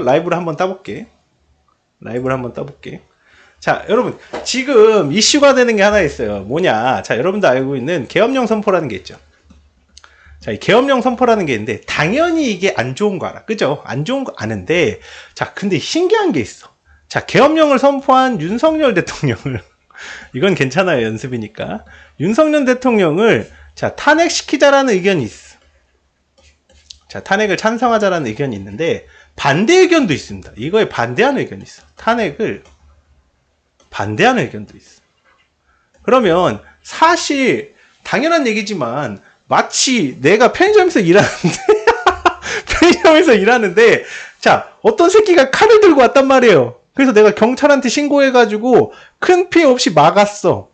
라이브를 한번 따볼게. 자, 여러분, 지금 이슈가 되는 게 하나 있어요. 뭐냐. 자, 여러분도 알고 있는 계엄령 선포라는 게 있죠. 자, 이 계엄령 선포라는 게 있는데, 당연히 이게 안 좋은 거 알아. 그죠? 안 좋은 거 아는데, 자, 근데 신기한 게 있어. 자, 계엄령을 선포한 윤석열 대통령을, 이건 괜찮아요. 연습이니까. 윤석열 대통령을, 자, 탄핵시키자라는 의견이 있어. 자, 탄핵을 찬성하자라는 의견이 있는데, 반대 의견도 있습니다. 이거에 반대하는 의견이 있어. 탄핵을 반대하는 의견도 있어. 그러면 사실 당연한 얘기지만 마치 내가 편의점에서 일하는데 자, 어떤 새끼가 칼을 들고 왔단 말이에요. 그래서 내가 경찰한테 신고해가지고 큰 피해 없이 막았어.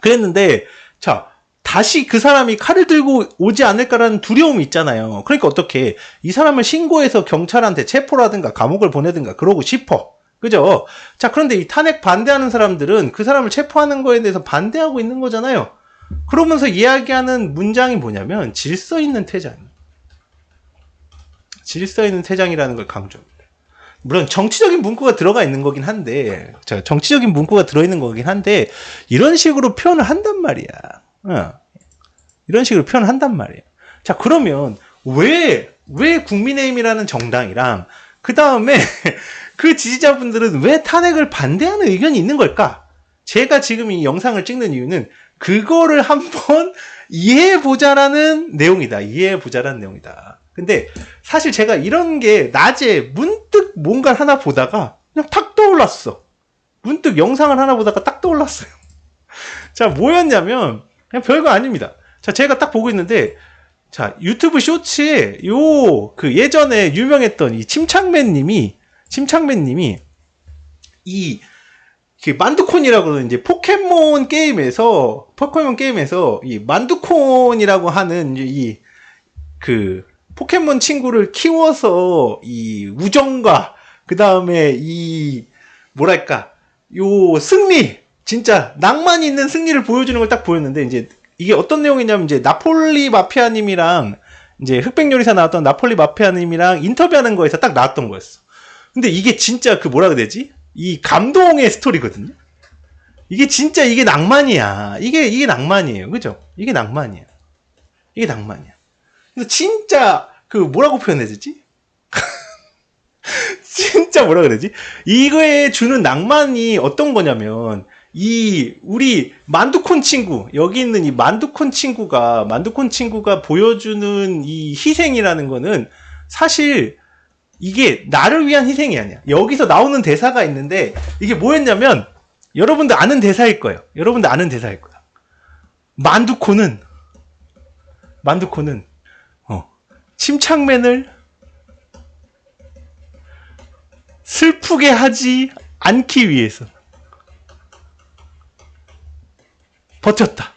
그랬는데 자, 다시 그 사람이 칼을 들고 오지 않을까라는 두려움이 있잖아요. 그러니까 어떻게 이 사람을 신고해서 경찰한테 체포라든가 감옥을 보내든가 그러고 싶어. 그죠? 자, 그런데 이 탄핵 반대하는 사람들은 그 사람을 체포하는 거에 대해서 반대하고 있는 거잖아요. 그러면서 이야기하는 문장이 뭐냐면 질서 있는 퇴장이라는 걸 강조합니다. 물론 정치적인 문구가 들어가 있는 거긴 한데, 이런 식으로 표현을 한단 말이야. 이런 식으로 표현을 한단 말이에요. 자, 그러면 왜 국민의힘이라는 정당이랑 그 다음에 그 지지자분들은 왜 탄핵을 반대하는 의견이 있는 걸까? 제가 지금 이 영상을 찍는 이유는 그거를 한번 이해해보자라는 내용이다. 근데 사실 제가 이런 게 낮에 문득 뭔가를 하나 보다가 그냥 탁 떠올랐어. 문득 영상을 하나 보다가 딱 떠올랐어요. 자, 뭐였냐면 그냥 별거 아닙니다. 자, 제가 딱 보고 있는데 자, 유튜브 쇼츠에 그 예전에 유명했던 이 침착맨님이 이 만두콘이라고 이제 포켓몬 게임에서 이 만두콘이라고 하는 그 포켓몬 친구를 키워서 이 우정과 그 다음에 이 뭐랄까 승리, 진짜 낭만 있는 승리를 보여주는 걸 딱 보였는데 이제 이게 어떤 내용이냐면 이제 나폴리 마피아님이랑 이제 흑백 요리사 나왔던 나폴리 마피아님이랑 인터뷰하는 거에서 딱 나왔던 거였어. 근데 이게 진짜 그 뭐라 그래야 되지? 이 감동의 스토리거든요. 이게 진짜 이게 낭만이야. 이게 낭만이에요. 그죠? 이게 낭만이야. 그래서 진짜 그 뭐라고 표현해야 되지? 진짜 뭐라 그러지? 이거에 주는 낭만이 어떤 거냐면 우리 만두콘 친구, 여기 있는 이 만두콘 친구가 보여주는 이 희생이라는 거는 사실 이게 나를 위한 희생이 아니야. 여기서 나오는 대사가 있는데 이게 뭐였냐면 여러분들 아는 대사일 거예요. 만두콘은 침착맨을 슬프게 하지 않기 위해서 버텼다.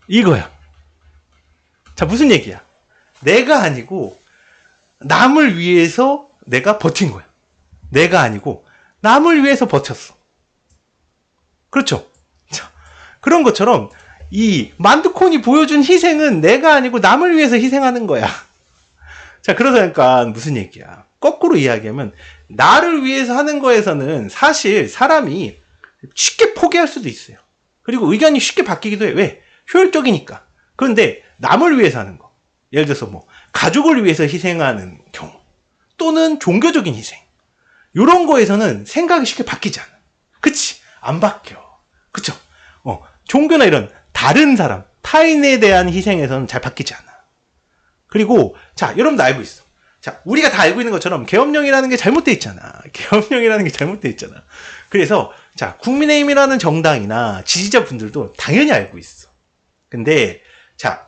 이거야. 자, 무슨 얘기야? 내가 아니고 남을 위해서 내가 버틴 거야. 내가 아니고 남을 위해서 버텼어. 그렇죠? 자, 그런 것처럼 이 만두콘이 보여준 희생은 내가 아니고 남을 위해서 희생하는 거야. 자, 그러니까 무슨 얘기야? 거꾸로 이야기하면 나를 위해서 하는 거에서는 사실 사람이 쉽게 포기할 수도 있어요. 그리고 의견이 쉽게 바뀌기도 해. 왜? 효율적이니까. 그런데 남을 위해서 하는 거. 예를 들어서 뭐 가족을 위해서 희생하는 경우 또는 종교적인 희생. 이런 거에서는 생각이 쉽게 바뀌지 않아. 그치? 안 바뀌어. 그쵸? 종교나 이런 다른 사람, 타인에 대한 희생에서는 잘 바뀌지 않아. 그리고 자, 여러분도 알고 있어. 자, 우리가 다 알고 있는 것처럼 계엄령이라는 게 잘못되어 있잖아. 그래서 자, 국민의힘이라는 정당이나 지지자분들도 당연히 알고 있어. 근데 자,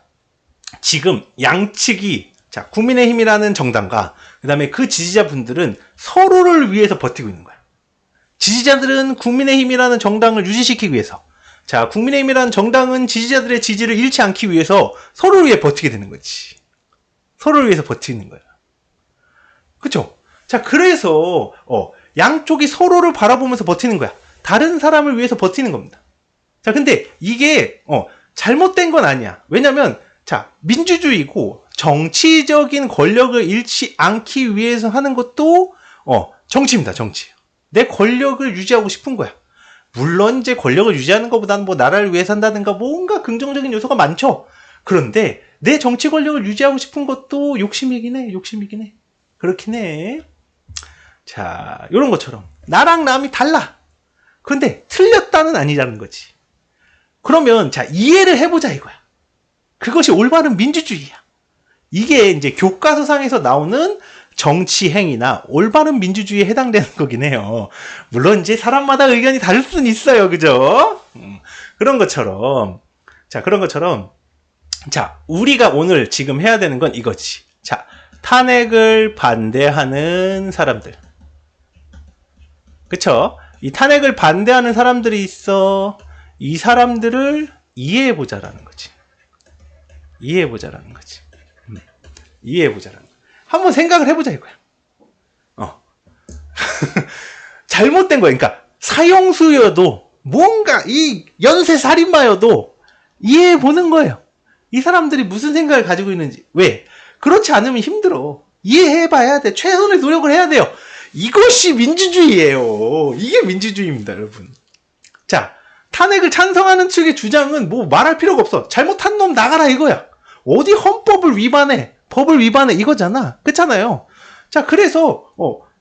지금 양측이 자, 국민의힘이라는 정당과 그 다음에 그 지지자분들은 서로를 위해서 버티고 있는 거야. 지지자들은 국민의힘이라는 정당을 유지시키기 위해서, 자, 국민의힘이라는 정당은 지지자들의 지지를 잃지 않기 위해서 서로를 위해 버티게 되는 거지. 서로를 위해서 버티는 거야. 그쵸? 자, 그래서 양쪽이 서로를 바라보면서 버티는 거야. 다른 사람을 위해서 버티는 겁니다. 자, 근데 이게 잘못된 건 아니야. 왜냐면 자, 민주주의고 정치적인 권력을 잃지 않기 위해서 하는 것도 정치입니다. 정치. 내 권력을 유지하고 싶은 거야. 물론 이제 권력을 유지하는 것보다는 뭐 나라를 위해서 한다든가 뭔가 긍정적인 요소가 많죠. 그런데 내 정치 권력을 유지하고 싶은 것도 욕심이긴 해. 욕심이긴 해. 그렇긴 해. 자, 요런 것처럼 나랑 남이 달라. 그런데 틀렸다는 아니라는 거지. 그러면 자, 이해를 해보자 이거야. 그것이 올바른 민주주의야. 이게 이제 교과서상에서 나오는 정치 행위나 올바른 민주주의에 해당되는 거긴 해요. 물론 이제 사람마다 의견이 다를 수는 있어요. 그죠? 그런 것처럼 자, 우리가 오늘 지금 해야 되는 건 이거지. 자, 탄핵을 반대하는 사람들. 그쵸? 이 탄핵을 반대하는 사람들이 있어. 이 사람들을 이해해보자라는 거지. 이해해보자라는 거지. 이해해보자라는 거지. 한번 생각을 해보자 이거야. 잘못된 거야. 그러니까 사형수여도 뭔가 이 연쇄살인마여도 이해해보는 거예요. 이 사람들이 무슨 생각을 가지고 있는지. 왜? 그렇지 않으면 힘들어. 이해해봐야 돼. 최선의 노력을 해야 돼요. 이것이 민주주의예요. 이게 민주주의입니다, 여러분. 자, 탄핵을 찬성하는 측의 주장은 뭐 말할 필요가 없어. 잘못한 놈 나가라 이거야. 어디 헌법을 위반해, 법을 위반해 이거잖아. 그렇잖아요. 자, 그래서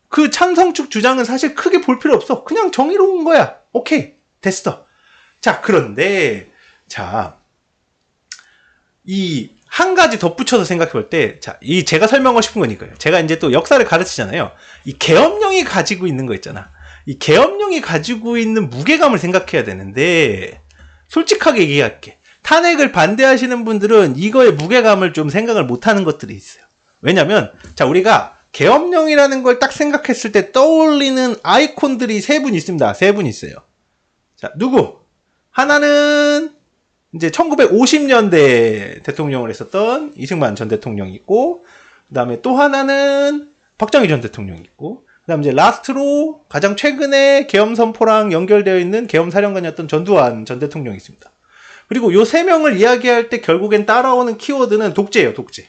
그 찬성 측 주장은 사실 크게 볼 필요 없어. 그냥 정의로운 거야. 오케이, 됐어. 자, 그런데 자, 이 한 가지 덧붙여서 생각해 볼 때, 자, 이 제가 설명하고 싶은 건 이거예요. 제가 이제 또 역사를 가르치잖아요. 이 계엄령이 가지고 있는 거 있잖아. 이 계엄령이 가지고 있는 무게감을 생각해야 되는데, 솔직하게 얘기할게. 탄핵을 반대하시는 분들은 이거의 무게감을 좀 생각을 못하는 것들이 있어요. 왜냐면, 자, 우리가 계엄령이라는 걸 딱 생각했을 때 떠올리는 아이콘들이 세 분 있습니다. 세 분 있어요. 자, 누구? 하나는 이제 1950년대 대통령을 했었던 이승만 전 대통령이 있고, 그 다음에 또 하나는 박정희 전 대통령이 있고, 그 다음에 이제 라스트로 가장 최근에 계엄 선포랑 연결되어 있는 계엄 사령관이었던 전두환 전 대통령이 있습니다. 그리고 요 세 명을 이야기할 때 결국엔 따라오는 키워드는 독재예요, 독재.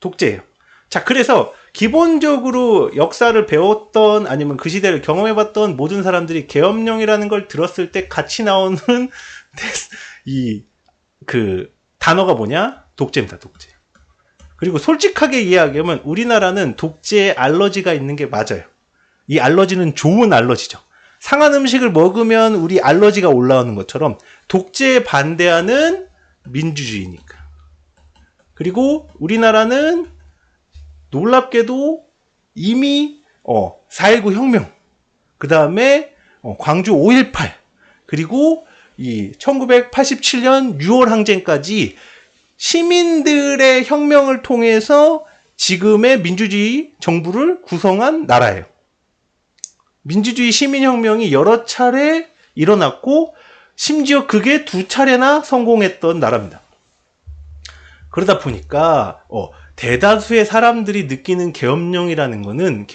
독재예요. 자, 그래서 기본적으로 역사를 배웠던 아니면 그 시대를 경험해봤던 모든 사람들이 계엄령이라는 걸 들었을 때 같이 나오는 그 단어가 뭐냐? 독재입니다, 독재. 그리고 솔직하게 이야기하면 우리나라는 독재에 알러지가 있는 게 맞아요. 이 알러지는 좋은 알러지죠. 상한 음식을 먹으면 우리 알러지가 올라오는 것처럼 독재에 반대하는 민주주의니까. 그리고 우리나라는 놀랍게도 이미 4.19 혁명, 그 다음에 광주 5.18, 그리고 이 1987년 6월 항쟁까지 시민들의 혁명을 통해서 지금의 민주주의 정부를 구성한 나라예요. 민주주의 시민혁명이 여러 차례 일어났고 심지어 그게 2차례나 성공했던 나라입니다. 그러다 보니까 대다수의 사람들이 느끼는 계엄령이라는 거는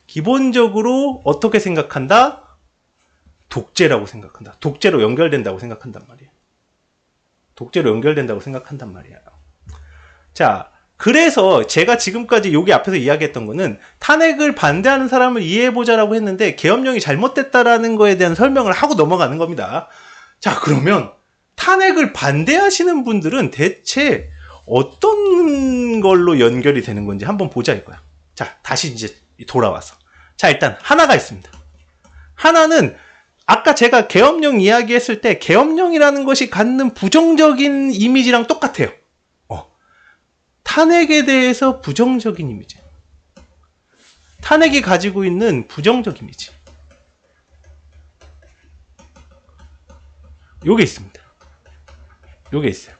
기본적으로 어떻게 생각한다? 독재라고 생각한다. 독재로 연결된다고 생각한단 말이에요. 독재로 연결된다고 생각한단 말이에요. 자, 그래서 제가 지금까지 여기 앞에서 이야기했던 거는 탄핵을 반대하는 사람을 이해해보자라고 했는데 계엄령이 잘못됐다라는 거에 대한 설명을 하고 넘어가는 겁니다. 자, 그러면 탄핵을 반대하시는 분들은 대체 어떤 걸로 연결이 되는 건지 한번 보자 이거야. 자, 다시 이제 돌아와서. 자, 일단 하나가 있습니다. 하나는 아까 제가 계엄령 이야기했을 때 계엄령이라는 것이 갖는 부정적인 이미지랑 똑같아요. 탄핵에 대해서 부정적인 이미지. 탄핵이 가지고 있는 부정적 이미지. 요게 있습니다. 요게 있어요.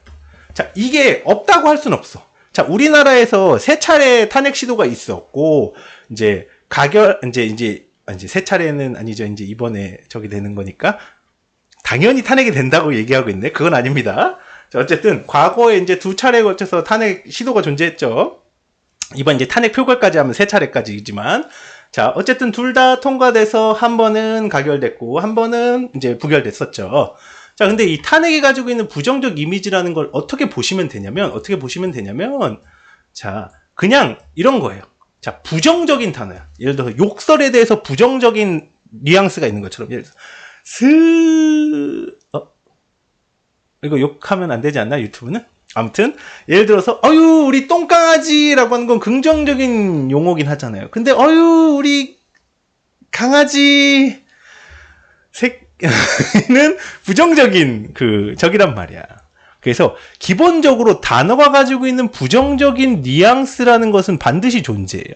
자, 이게 없다고 할 수는 없어. 자, 우리나라에서 3차례 탄핵 시도가 있었고, 이제 이제 세 차례는 아니죠. 이제 이번에 저기 되는 거니까 당연히 탄핵이 된다고 얘기하고 있네. 그건 아닙니다. 자, 어쨌든 과거에 이제 2차례에 걸쳐서 탄핵 시도가 존재했죠. 이번 이제 탄핵 표결까지 하면 3차례까지이지만, 자, 어쨌든 둘 다 통과돼서 한 번은 가결됐고 한 번은 이제 부결됐었죠. 자, 근데 이 탄핵이 가지고 있는 부정적 이미지라는 걸 어떻게 보시면 되냐면, 자, 그냥 이런 거예요. 자, 부정적인 단어야. 예를 들어서 욕설에 대해서 부정적인 뉘앙스가 있는 것처럼, 예를 들어서, 이거 욕하면 안 되지 않나, 유튜브는? 아무튼, 예를 들어서, 어유, 우리 똥강아지라고 하는 건 긍정적인 용어긴 하잖아요. 근데, 어유, 우리 강아지, 는 부정적인 적이란 말이야. 그래서 기본적으로 단어가 가지고 있는 부정적인 뉘앙스라는 것은 반드시 존재해요.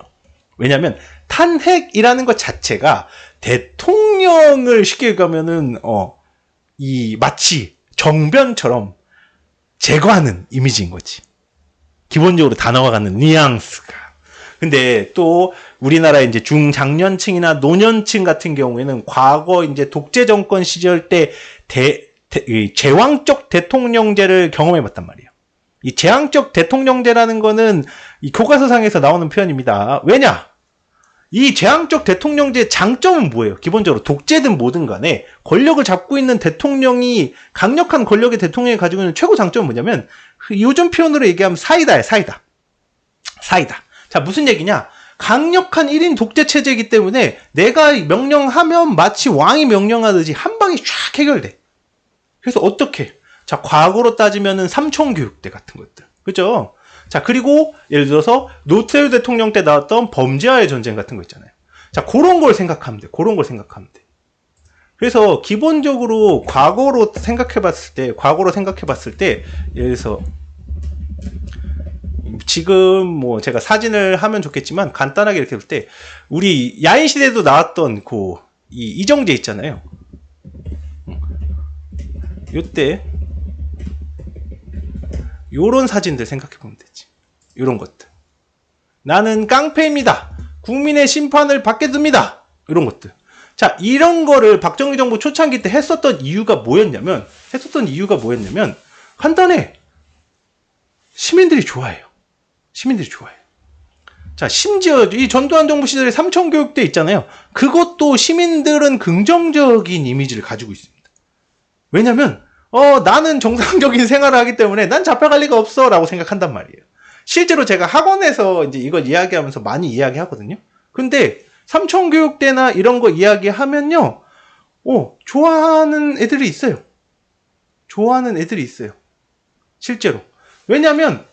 왜냐하면 탄핵이라는 것 자체가 대통령을 쉽게 얘기하면은 마치 정변처럼 제거하는 이미지인 거지. 기본적으로 단어가 갖는 뉘앙스가. 근데 또 우리나라 이제 중장년층이나 노년층 같은 경우에는 과거 이제 독재 정권 시절 때 제왕적 대통령제를 경험해 봤단 말이에요. 이 제왕적 대통령제라는 거는 이 교과서상에서 나오는 표현입니다. 왜냐? 이 제왕적 대통령제의 장점은 뭐예요? 기본적으로 독재든 뭐든 간에 권력을 잡고 있는 대통령이, 강력한 권력의 대통령이 가지고 있는 최고 장점은 뭐냐면, 요즘 표현으로 얘기하면 사이다야, 사이다. 자, 무슨 얘기냐? 강력한 1인 독재 체제이기 때문에 내가 명령하면 마치 왕이 명령하듯이 한 방에 쫙 해결돼. 그래서 어떻게? 자, 과거로 따지면은 삼총교육대 같은 것들. 그죠? 자, 그리고 예를 들어서 노태우 대통령 때 나왔던 범죄와의 전쟁 같은 거 있잖아요. 자, 그런 걸 생각하면 돼. 그래서 기본적으로 과거로 생각해 봤을 때, 예를 들어서 지금 뭐 제가 사진을 하면 좋겠지만 간단하게 이렇게 볼 때, 우리 야인시대도 나왔던 이정재 있잖아요. 요때 요런 사진들 생각해 보면 되지. 요런 것들. 나는 깡패입니다. 국민의 심판을 받게 둡니다. 이런 것들. 자, 이런 거를 박정희 정부 초창기 때 했었던 이유가 뭐였냐면 간단해. 시민들이 좋아해요. 자, 심지어 이 전두환 정부 시절에 삼청교육대 있잖아요. 그것도 시민들은 긍정적인 이미지를 가지고 있습니다. 왜냐면 나는 정상적인 생활을 하기 때문에 난 잡혀갈 리가 없어 라고 생각한단 말이에요. 실제로 제가 학원에서 이제 이걸 이야기하면서 많이 이야기하거든요. 근데 삼청교육대나 이런 거 이야기하면요, 좋아하는 애들이 있어요. 실제로. 왜냐면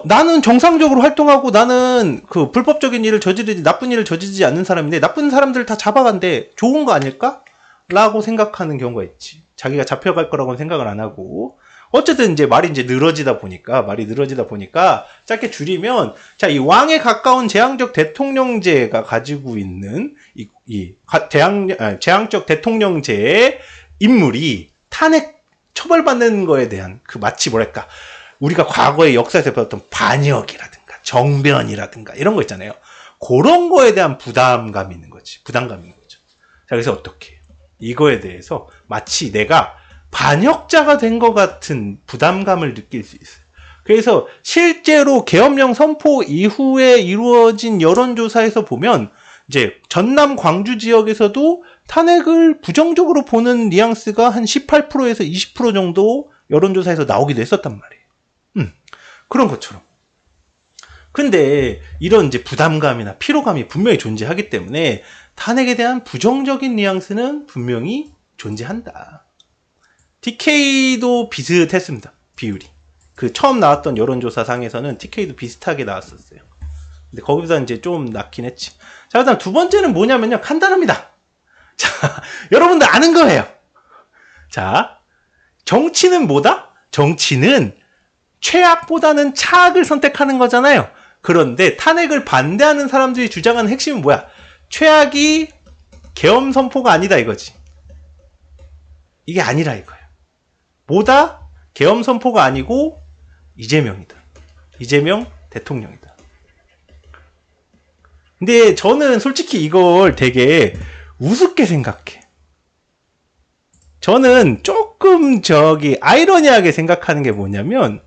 나는 정상적으로 활동하고 나는 불법적인 일을 나쁜 일을 저지르지 않는 사람인데 나쁜 사람들 다 잡아간대. 좋은 거 아닐까? 라고 생각하는 경우가 있지. 자기가 잡혀갈 거라고는 생각을 안 하고. 어쨌든 이제 말이 늘어지다 보니까 짧게 줄이면, 자, 이 왕에 가까운 제왕적 대통령제가 가지고 있는 제왕적 대통령제의 인물이 탄핵 처벌받는 거에 대한 마치 뭐랄까, 우리가 과거의 역사에서 배웠던 반역이라든가 정변이라든가 이런 거 있잖아요. 그런 거에 대한 부담감이 있는 거죠. 자, 그래서 어떻게 해요? 이거에 대해서 마치 내가 반역자가 된 것 같은 부담감을 느낄 수 있어요. 그래서 실제로 계엄령 선포 이후에 이루어진 여론조사에서 보면 이제 전남 광주 지역에서도 탄핵을 부정적으로 보는 뉘앙스가 한 18%에서 20% 정도 여론조사에서 나오기도 했었단 말이에요. 그런 것처럼. 근데 이런 이제 부담감이나 피로감이 분명히 존재하기 때문에 탄핵에 대한 부정적인 뉘앙스는 분명히 존재한다. TK도 비슷했습니다. 비율이. 처음 나왔던 여론조사상에서는 TK도 비슷하게 나왔었어요. 근데 거기서 이제 좀 낮긴 했지. 자, 그다음 두 번째는 뭐냐면요. 간단합니다. 자, 여러분들 아는 거예요. 자, 정치는 뭐다? 정치는 최악보다는 차악을 선택하는 거잖아요. 그런데 탄핵을 반대하는 사람들이 주장하는 핵심은 뭐야? 최악이 계엄 선포가 아니다 이거지. 이게 아니라 이거예요. 뭐다? 계엄 선포가 아니고 이재명이다. 이재명 대통령이다. 근데 저는 솔직히 이걸 되게 우습게 생각해. 저는 조금 아이러니하게 생각하는 게 뭐냐면,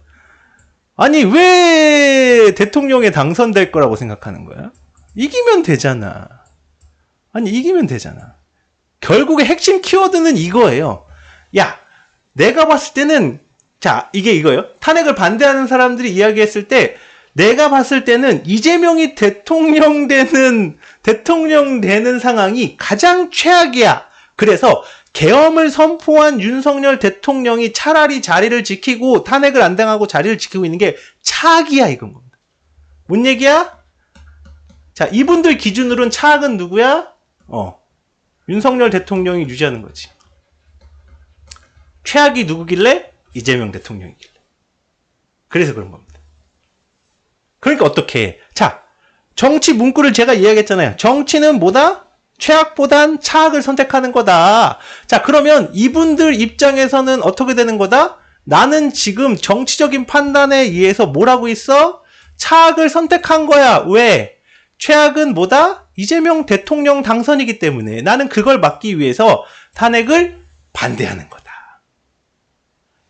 아니, 왜 대통령에 당선될 거라고 생각하는 거야? 이기면 되잖아. 결국에 핵심 키워드는 이거예요. 야, 내가 봤을 때는, 자, 이게 이거예요. 탄핵을 반대하는 사람들이 이야기했을 때, 내가 봤을 때는 이재명이 대통령 되는 상황이 가장 최악이야. 그래서 계엄을 선포한 윤석열 대통령이 차라리 자리를 지키고 탄핵을 안 당하고 자리를 지키고 있는 게 차악이야, 이건 겁니다. 뭔 얘기야? 자, 이분들 기준으로는 차악은 누구야? 윤석열 대통령이 유지하는 거지. 최악이 누구길래? 이재명 대통령이길래. 그래서 그런 겁니다. 그러니까 어떻게 해? 자, 정치 문구를 제가 이야기했잖아요. 정치는 뭐다? 최악보단 차악을 선택하는 거다. 자, 그러면 이분들 입장에서는 어떻게 되는 거다? 나는 지금 정치적인 판단에 의해서 뭘 하고 있어? 차악을 선택한 거야. 왜? 최악은 뭐다? 이재명 대통령 당선이기 때문에 나는 그걸 막기 위해서 탄핵을 반대하는 거다.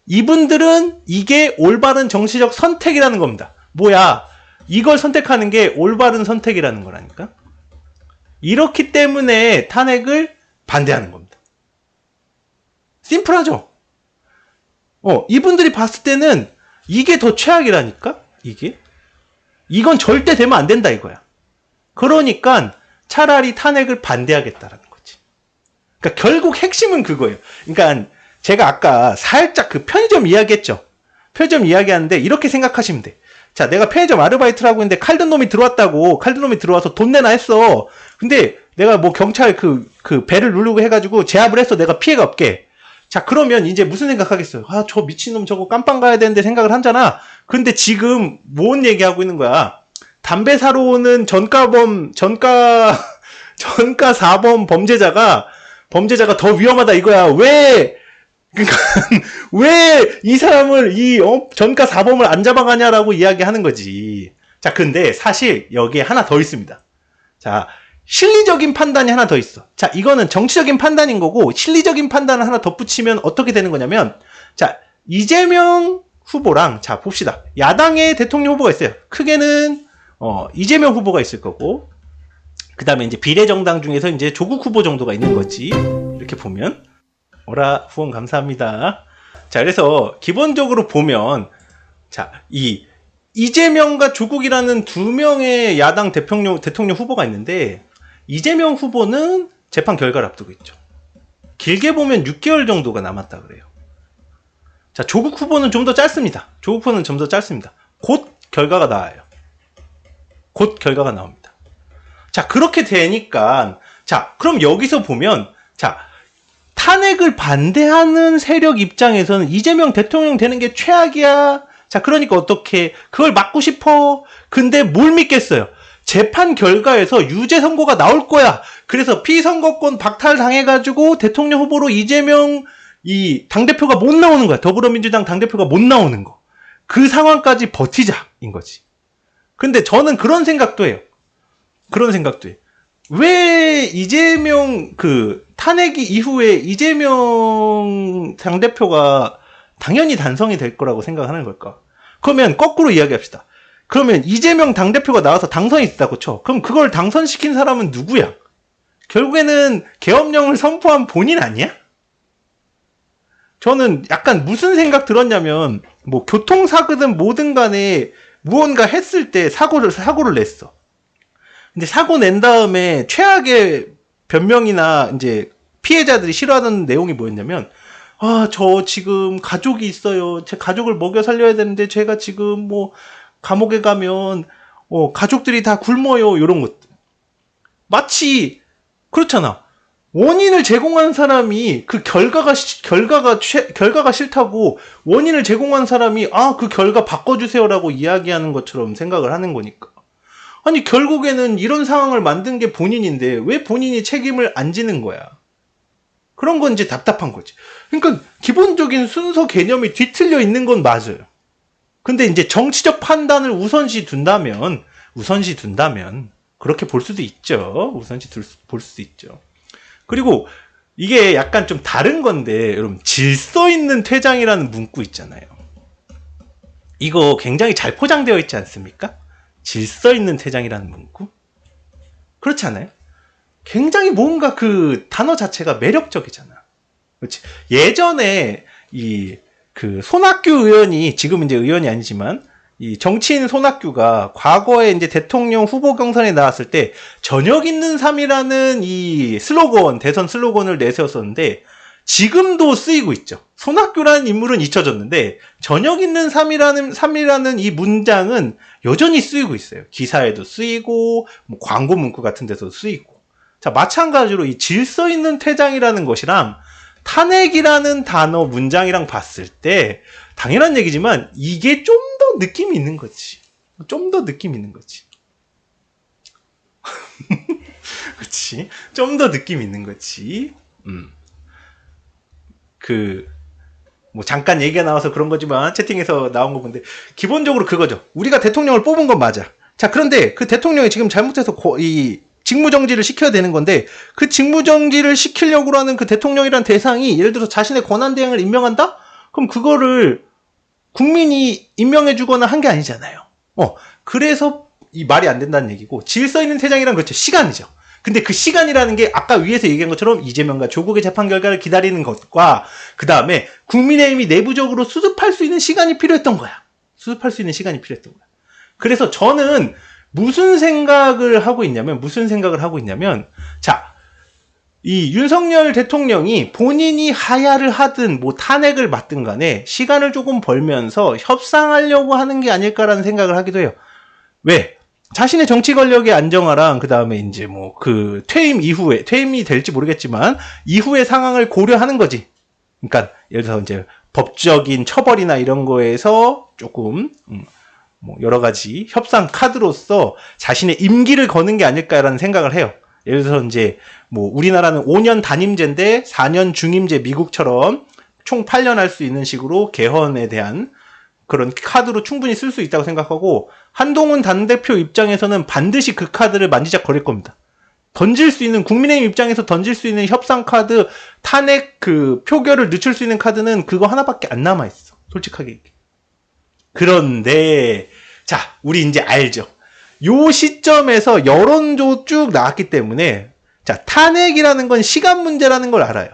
이분들은 이게 올바른 정치적 선택이라는 겁니다. 뭐야? 이걸 선택하는 게 올바른 선택이라는 거라니까? 이렇기 때문에 탄핵을 반대하는 겁니다. 심플하죠? 이분들이 봤을 때는 이게 더 최악이라니까? 이건 절대 되면 안 된다 이거야. 그러니까 차라리 탄핵을 반대하겠다라는 거지. 그러니까 결국 핵심은 그거예요. 그러니까 제가 아까 살짝 그 편의점 이야기했죠. 편의점 이야기하는데 이렇게 생각하시면 돼. 자, 내가 편의점 아르바이트를 하고 있는데 칼든 놈이 들어왔다고. 칼든 놈이 들어와서 돈 내나 했어. 근데 내가 뭐 경찰 그 배를 누르고 해가지고 제압을 했어. 내가 피해가 없게. 자, 그러면 이제 무슨 생각하겠어요? 아, 저 미친놈 저거 깜빵 가야 되는데 생각을 하잖아. 근데 지금 뭔 얘기하고 있는 거야? 담배 사러 오는 전과 4범 범죄자가 더 위험하다 이거야. 그러니까 왜 이 사람을 전과 4범을 안 잡아가냐라고 이야기하는 거지. 자, 근데 사실 여기에 하나 더 있습니다. 자, 실리적인 판단이 하나 더 있어. 자, 이거는 정치적인 판단인 거고 실리적인 판단을 하나 덧붙이면 어떻게 되는 거냐면, 자, 이재명 후보랑, 자, 봅시다. 야당의 대통령 후보가 있어요. 크게는 이재명 후보가 있을 거고, 그 다음에 이제 비례정당 중에서 이제 조국 후보 정도가 있는 거지. 이렇게 보면. 오라, 후원 감사합니다. 자, 그래서 기본적으로 보면, 자, 이재명과 조국이라는 두 명의 야당 대통령 후보가 있는데, 이재명 후보는 재판 결과를 앞두고 있죠. 길게 보면 6개월 정도가 남았다 그래요. 자, 조국 후보는 좀 더 짧습니다. 곧 결과가 나와요. 곧 결과가 나옵니다. 자, 그렇게 되니까, 자, 그럼 여기서 보면, 자, 탄핵을 반대하는 세력 입장에서는 이재명 대통령 되는 게 최악이야. 자, 그러니까 어떻게, 그걸 막고 싶어. 근데 뭘 믿겠어요? 재판 결과에서 유죄 선고가 나올 거야. 그래서 피선거권 박탈당해가지고 대통령 후보로 이재명 당대표가 못 나오는 거야. 더불어민주당 당대표가 못 나오는 거. 그 상황까지 버티자인 거지. 근데 저는 그런 생각도 해요. 왜 이재명 탄핵이 이후에 이재명 당대표가 당연히 단성이 될 거라고 생각하는 걸까? 그러면 거꾸로 이야기합시다. 그러면 이재명 당대표가 나와서 당선이 됐다고 쳐. 그럼 그걸 당선시킨 사람은 누구야? 결국에는 계엄령을 선포한 본인 아니야? 저는 약간 무슨 생각 들었냐면, 뭐 교통사고든 뭐든 간에 무언가 했을 때 사고를 냈어. 근데 사고 낸 다음에 최악의 변명이나 이제 피해자들이 싫어하는 내용이 뭐였냐면, 저 지금 가족이 있어요. 제 가족을 먹여 살려야 되는데 제가 지금 뭐 감옥에 가면 가족들이 다 굶어요. 이런 것들. 마치 그렇잖아. 원인을 제공한 사람이 그 결과가 싫다고 원인을 제공한 사람이 그 결과 바꿔주세요라고 이야기하는 것처럼 생각을 하는 거니까. 아니, 결국에는 이런 상황을 만든 게 본인인데 왜 본인이 책임을 안 지는 거야? 그런 건 이제 답답한 거지. 그러니까 기본적인 순서 개념이 뒤틀려 있는 건 맞아요. 근데 이제 정치적 판단을 우선시 둔다면 그렇게 볼 수도 있죠. 볼 수도 있죠. 그리고 이게 약간 좀 다른 건데, 여러분, 질서 있는 퇴장이라는 문구 있잖아요. 이거 굉장히 잘 포장되어 있지 않습니까? 질서 있는 퇴장이라는 문구? 그렇지 않아요? 굉장히 뭔가 그 단어 자체가 매력적이잖아. 그렇지. 예전에 그 손학규 의원이 지금 이제 의원이 아니지만 이 정치인 손학규가 과거에 이제 대통령 후보 경선에 나왔을 때 저녁 있는 삶이라는 이 슬로건, 대선 슬로건을 내세웠었는데 지금도 쓰이고 있죠. 손학규라는 인물은 잊혀졌는데 저녁 있는 삶이라는 이 문장은 여전히 쓰이고 있어요. 기사에도 쓰이고 뭐 광고 문구 같은 데서 쓰이고. 자, 마찬가지로 이 질서 있는 퇴장이라는 것이랑 탄핵이라는 단어 문장이랑 봤을 때 당연한 얘기지만 이게 좀 더 느낌이 있는 거지. 좀 더 느낌 있는 거지. 그렇지. 좀 더 느낌 있는 거지. 뭐 잠깐 얘기가 나와서 그런 거지만 채팅에서 나온 거 본데 기본적으로 그거죠. 우리가 대통령을 뽑은 건 맞아. 자, 그런데 그 대통령이 지금 잘못해서 이 직무정지를 시켜야 되는 건데 그 직무정지를 시키려고 하는 그 대통령이란 대상이 예를 들어서 자신의 권한대행을 임명한다? 그럼 그거를 국민이 임명해주거나 한 게 아니잖아요. 그래서 이 말이 안 된다는 얘기고 질서 있는 퇴장이란 그렇죠. 시간이죠. 근데 그 시간이라는 게 아까 위에서 얘기한 것처럼 이재명과 조국의 재판 결과를 기다리는 것과 그 다음에 국민의힘이 내부적으로 수습할 수 있는 시간이 필요했던 거야. 수습할 수 있는 시간이 필요했던 거야. 그래서 저는 무슨 생각을 하고 있냐면 자, 이 윤석열 대통령이 본인이 하야를 하든 뭐 탄핵을 받든 간에 시간을 조금 벌면서 협상하려고 하는 게 아닐까라는 생각을 하기도 해요. 왜? 자신의 정치 권력의 안정화랑 그 다음에 이제 뭐 그 퇴임 이후에 퇴임이 될지 모르겠지만 이후의 상황을 고려하는 거지. 그러니까 예를 들어서 이제 법적인 처벌이나 이런 거에서 조금 뭐 여러 가지 협상 카드로서 자신의 임기를 거는 게 아닐까라는 생각을 해요. 예를 들어서 이제 뭐 우리나라는 5년 단임제인데 4년 중임제 미국처럼 총 8년 할 수 있는 식으로 개헌에 대한 그런 카드로 충분히 쓸 수 있다고 생각하고 한동훈 당대표 입장에서는 반드시 그 카드를 만지작거릴 겁니다. 던질 수 있는 국민의힘 입장에서 던질 수 있는 협상 카드, 탄핵 그 표결을 늦출 수 있는 카드는 그거 하나밖에 안 남아 있어. 솔직하게 얘기해. 그런데 자, 우리 이제 알죠. 요 시점에서 여론조 쭉 나왔기 때문에 자, 탄핵이라는 건 시간 문제라는 걸 알아요.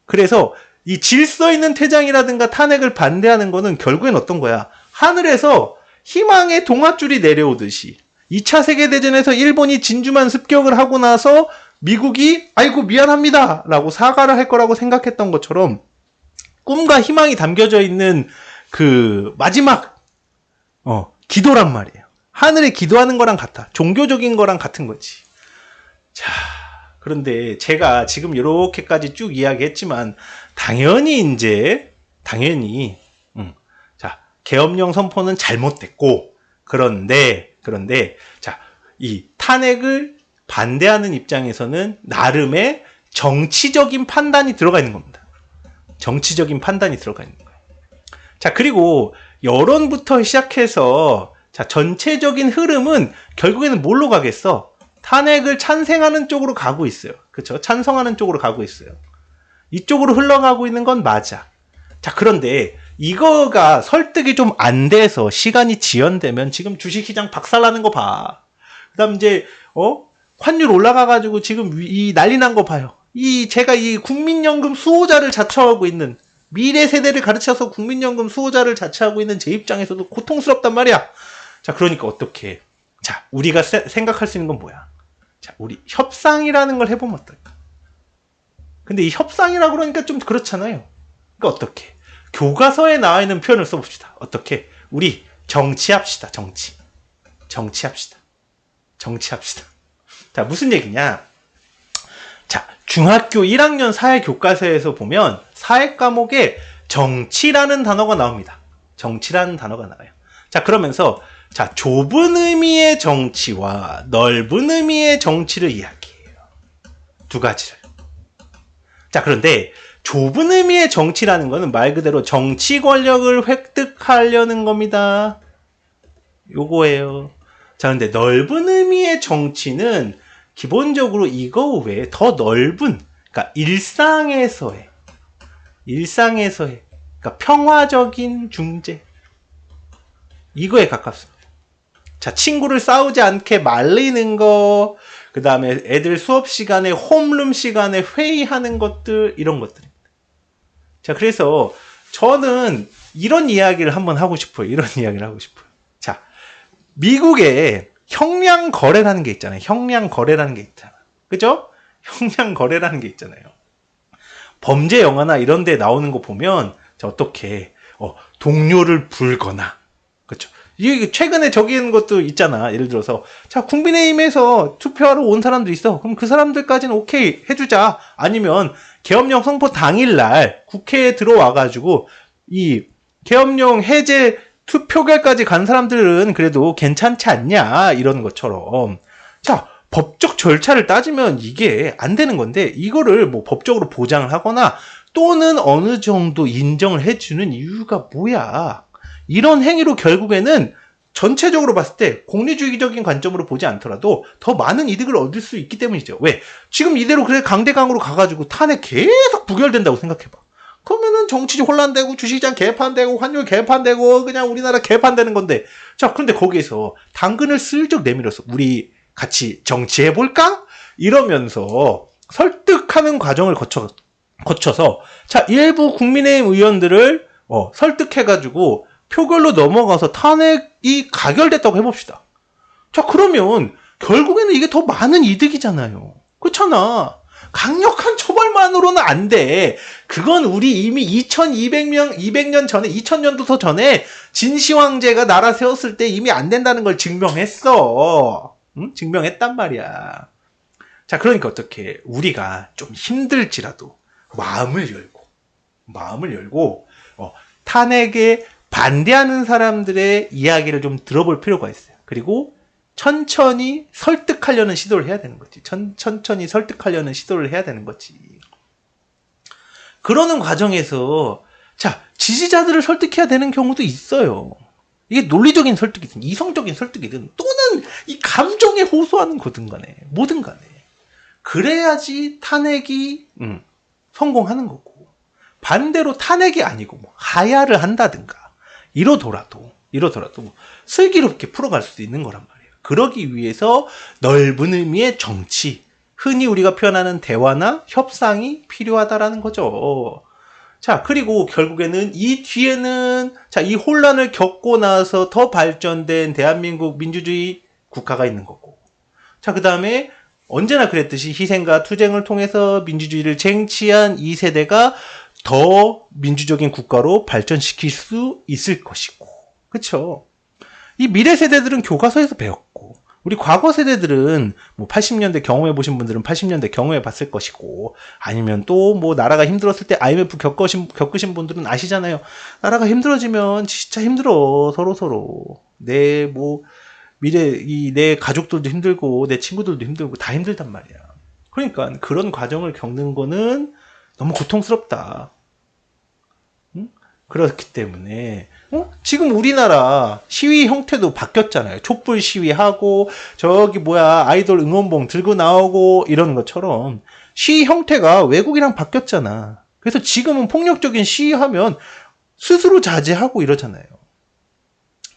그래서 이 질서 있는 퇴장이라든가 탄핵을 반대하는 거는 결국엔 어떤 거야? 하늘에서 희망의 동아줄이 내려오듯이 2차 세계대전에서 일본이 진주만 습격을 하고 나서 미국이 아이고 미안합니다 라고 사과를 할 거라고 생각했던 것처럼 꿈과 희망이 담겨져 있는 그 마지막 기도란 말이에요. 하늘에 기도하는 거랑 같아. 종교적인 거랑 같은 거지. 자, 그런데 제가 지금 이렇게까지 쭉 이야기했지만 당연히 자, 계엄령 선포는 잘못됐고 그런데 자, 이 탄핵을 반대하는 입장에서는 나름의 정치적인 판단이 들어가 있는 겁니다. 정치적인 판단이 들어가 있는 거예요. 자, 그리고 여론부터 시작해서 자, 전체적인 흐름은 결국에는 뭘로 가겠어? 탄핵을 찬성하는 쪽으로 가고 있어요. 그렇죠? 찬성하는 쪽으로 가고 있어요. 이쪽으로 흘러가고 있는 건 맞아. 자, 그런데 이거가 설득이 좀 안 돼서 시간이 지연되면 지금 주식시장 박살나는 거 봐. 그다음 이제 환율 올라가가지고 지금 이 난리 난 거 봐요. 제가 이 국민연금 수호자를 자처하고 있는 미래 세대를 가르쳐서 국민연금 수호자를 자처하고 있는 제 입장에서도 고통스럽단 말이야. 자, 그러니까 어떻게? 자, 우리가 생각할 수 있는 건 뭐야? 자, 우리 협상이라는 걸 해보면 어떨까? 근데 이 협상이라고 그러니까 좀 그렇잖아요. 그러니까 어떻게? 교과서에 나와 있는 표현을 써봅시다. 어떻게? 우리 정치합시다. 정치합시다. 자, 무슨 얘기냐? 자, 중학교 1학년 사회 교과서에서 보면 사회 과목에 정치라는 단어가 나옵니다. 정치라는 단어가 나와요. 자, 그러면서 자, 좁은 의미의 정치와 넓은 의미의 정치를 이야기해요. 두 가지를. 자, 그런데 좁은 의미의 정치라는 거는 말 그대로 정치 권력을 획득하려는 겁니다. 요거예요. 자, 근데 넓은 의미의 정치는 기본적으로 이거 외에 더 넓은, 그러니까 일상에서의, 그러니까 평화적인 중재. 이거에 가깝습니다. 자, 친구를 싸우지 않게 말리는 거, 그 다음에 애들 수업 시간에, 홈룸 시간에 회의하는 것들, 이런 것들입니다. 자, 그래서 저는 이런 이야기를 한번 하고 싶어요. 이런 이야기를 하고 싶어요. 자, 미국에 형량 거래라는 게 있잖아요. 형량 거래라는 게 있잖아. 그죠? 형량 거래라는 게 있잖아요. 범죄 영화나 이런 데 나오는 거 보면 자, 어떻게 동료를 불거나 그렇죠. 이게 최근에 저기 있는 것도 있잖아. 예를 들어서 자, 국민의힘에서 투표하러 온 사람도 있어. 그럼 그 사람들까지는 오케이 해주자. 아니면 계엄령 선포 당일날 국회에 들어와가지고 이 계엄령 해제 투표결까지 간 사람들은 그래도 괜찮지 않냐 이런 것처럼 자, 법적 절차를 따지면 이게 안 되는 건데 이거를 뭐 법적으로 보장을 하거나 또는 어느 정도 인정을 해주는 이유가 뭐야? 이런 행위로 결국에는 전체적으로 봤을 때 공리주의적인 관점으로 보지 않더라도 더 많은 이득을 얻을 수 있기 때문이죠. 왜? 지금 이대로 그래 강대강으로 가가지고 탄핵 계속 부결된다고 생각해봐. 그러면은 정치 혼란되고 주식시장 개판되고 환율 개판되고 그냥 우리나라 개판되는 건데 자, 그런데 거기에서 당근을 슬쩍 내밀어서 우리 같이 정치해볼까? 이러면서 설득하는 과정을 거쳐서 자, 일부 국민의힘 의원들을 설득해가지고 표결로 넘어가서 탄핵이 가결됐다고 해봅시다. 자, 그러면 결국에는 이게 더 많은 이득이잖아요. 그렇잖아. 강력한 처벌만으로는 안 돼. 그건 우리 이미 200년 전에, 2000년도 전에 진시황제가 나라 세웠을 때 이미 안 된다는 걸 증명했어. 응? 증명했단 말이야. 자, 그러니까 어떻게 우리가 좀 힘들지라도 마음을 열고 탄핵에 반대하는 사람들의 이야기를 좀 들어볼 필요가 있어요. 그리고 천천히 설득하려는 시도를 해야 되는 거지. 천천히 설득하려는 시도를 해야 되는 거지. 그러는 과정에서 자, 지지자들을 설득해야 되는 경우도 있어요. 이게 논리적인 설득이든 이성적인 설득이든 또는 이 감정에 호소하는 거든 간에 뭐든 간에 그래야지 탄핵이 성공하는 거고 반대로 탄핵이 아니고 뭐 하야를 한다든가 이러더라도 슬기롭게 풀어갈 수도 있는 거란 말이에요. 그러기 위해서 넓은 의미의 정치, 흔히 우리가 표현하는 대화나 협상이 필요하다라는 거죠. 자, 그리고 결국에는 이 뒤에는 자, 이 혼란을 겪고 나서 더 발전된 대한민국 민주주의 국가가 있는 거고. 자, 그 다음에 언제나 그랬듯이 희생과 투쟁을 통해서 민주주의를 쟁취한 이 세대가 더 민주적인 국가로 발전시킬 수 있을 것이고. 그쵸? 이 미래 세대들은 교과서에서 배웠고, 우리 과거 세대들은 뭐 80년대 경험해 보신 분들은 80년대 경험해 봤을 것이고, 아니면 또 뭐 나라가 힘들었을 때 IMF 겪으신 분들은 아시잖아요. 나라가 힘들어지면 진짜 힘들어. 서로. 내 가족들도 힘들고, 내 친구들도 힘들고, 다 힘들단 말이야. 그러니까 그런 과정을 겪는 거는 너무 고통스럽다. 응? 그렇기 때문에 지금 우리나라 시위 형태도 바뀌었잖아요. 촛불 시위하고 저기 아이돌 응원봉 들고 나오고 이런 것처럼 시위 형태가 외국이랑 바뀌었잖아. 그래서 지금은 폭력적인 시위하면 스스로 자제하고 이러잖아요.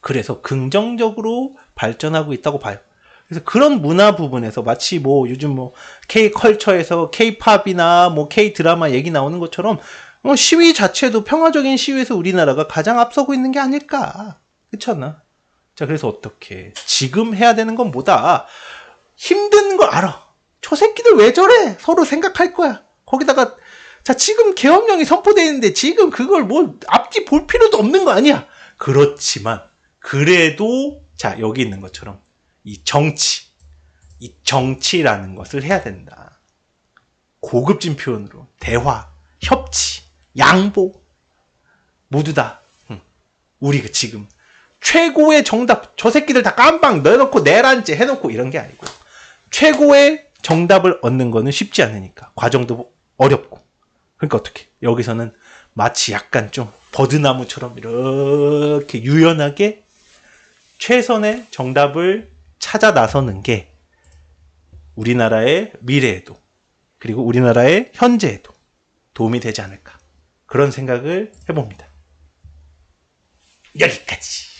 그래서 긍정적으로 발전하고 있다고 봐요. 그래서 그런 문화 부분에서 마치 요즘 K-컬처에서 K-팝이나 K-드라마 얘기 나오는 것처럼 시위 자체도 평화적인 시위에서 우리나라가 가장 앞서고 있는 게 아닐까. 그렇잖아. 자, 그래서 어떻게 지금 해야 되는 건 뭐다. 힘든 거 알아. 저 새끼들 왜 저래? 서로 생각할 거야. 거기다가 자, 지금 계엄령이 선포되어 있는데 지금 그걸 앞뒤 볼 필요도 없는 거 아니야. 그렇지만 그래도 자, 여기 있는 것처럼 이 정치라는 것을 해야 된다. 고급진 표현으로 대화, 협치, 양보 모두 다 우리가 지금 최고의 정답, 저 새끼들 다 깜빵 넣어놓고 내란죄 해놓고 이런 게 아니고 최고의 정답을 얻는 거는 쉽지 않으니까 과정도 어렵고 그러니까 어떻게 여기서는 마치 약간 좀 버드나무처럼 이렇게 유연하게 최선의 정답을 찾아 나서는 게 우리나라의 미래에도 그리고 우리나라의 현재에도 도움이 되지 않을까 그런 생각을 해봅니다. 여기까지.